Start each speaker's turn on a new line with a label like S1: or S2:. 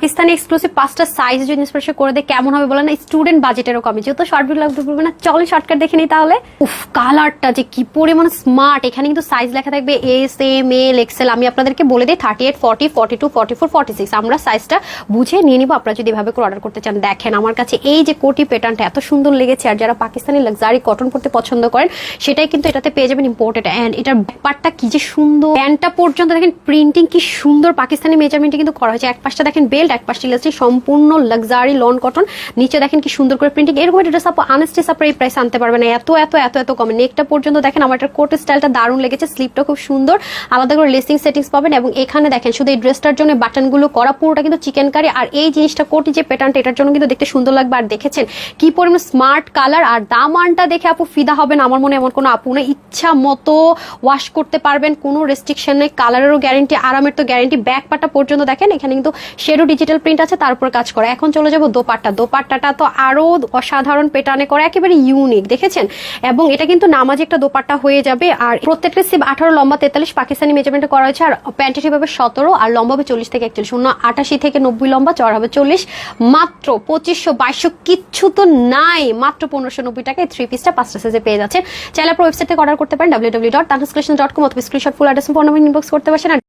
S1: Pakistani exclusive 5টা size যদি inspiration করে দেয় কেমন হবে বলেন না, স্টুডেন্ট বাজেটেরও কমে, যেহেতু শর্ট ভিডিও লাগতে বলবে না, চলো শর্টকাট দেখে নিই তাহলে। উফ, কালারটা যে কি পরিমাণ স্মার্ট। এখানে কিন্তু সাইজ লেখা থাকবে এস, এম, এল, এক্সেল। আমি আপনাদেরকে বলে দিই 38, 40, 42, 44, 46। আমরা সাইজটা বুঝে নিয়ে নিবো আপনারা যদি এভাবে করে অর্ডার করতে চান। দেখেন আমার কাছে এই যে কোটি প্যাটার্নটা এত সুন্দর লেগেছে, আর যারা পাকিস্তানি লাক্সারি কটন পড়তে পছন্দ করেন সেটাই কিন্তু এটাতে পেয়ে যাবেন ইম্পোর্টেড। এন্ড এটার ব্যাপারটা কি যে সুন্দর, প্যান্টটা পর্যন্ত দেখেন প্রিন্টিং কি সুন্দর, পাকিস্তানি মেজারমেন্টে কিন্তু করা হয়েছে। এক পাশটা দেখেন বেল্ট, এক পাশটা ইলাস্টিক, সম্পূর্ণ লাক্সারি লন কটন। নিচে দেখেন কি সুন্দর করে প্রিন্টিং। এরকম একটা ড্রেস আপু আনস্টেস আপনার এই প্রাইস আনতে পারবেন না, এত এত এত এত কমে। নেকটা পর্যন্ত দেখেন আমার একটা কোট স্টাইলটা দারুণ লেগেছে, স্লিপটা খুব সুন্দর, আলাদা করে লেসিং সেটিংস পাবেন। এবং এখানে দেখেন শুধু এই ড্রেসটার জন্য বাটনগুলো করা, পুরোটা কিন্তু চিকেন কারি। আর এই জিনিসটা কোটি যে প্যাটার্নটা এটার জন্য কিন্তু দেখতে সুন্দর লাগবে। আর দেখেছেন কি পরিমাণ স্মার্ট কালার, আর দামানটা দেখে আপু ফিদা হবেন। আমার মনে এমন কোনো আপু না, ইচ্ছা মতো ওয়াশ করতে পারবেন, কোনো রেস্ট্রিকশন নেই। কালারেরও গ্যারেন্টি, আরামের তো গ্যারেন্টি। ব্যাক পার্টটা পর্যন্ত দেখেন এখানে কিন্তু শেডো ডিজিটাল প্রিন্ট আছে, তার উপর কাজ করে। এখন চলে যাবো দোপাট্টা। দোপাট্টাটা তো আরো অসাধারণ প্যাটার্নে করা, একেবারে ইউনিক, দেখেছেন। এবং এটা কিন্তু নামাজি একটা দোপাট্টা হয়ে যাবে। আর প্রত্যেকটা সিপ 18, লম্বা 43, পাকিস্তানি মেজারমেন্টে করা হয়েছে। আর প্যান্টের হিসাবে 17 আর লম্বা হবে 40 থেকে 41, 88 থেকে 90 লম্বা, চড়া হবে 40। মাত্র 2500, 2200 কিচ্ছু তো নাই, মাত্র 1590 টাকায় 3 পিসটা 5টা সাইজে পেয়ে যাচ্ছেন। চাইলে আপনার ওয়েবসাইট থেকে অর্ডার করতে পারেন www.tanhascollection.com, অথবা screenshot full address phone number inbox করতে পারছেন।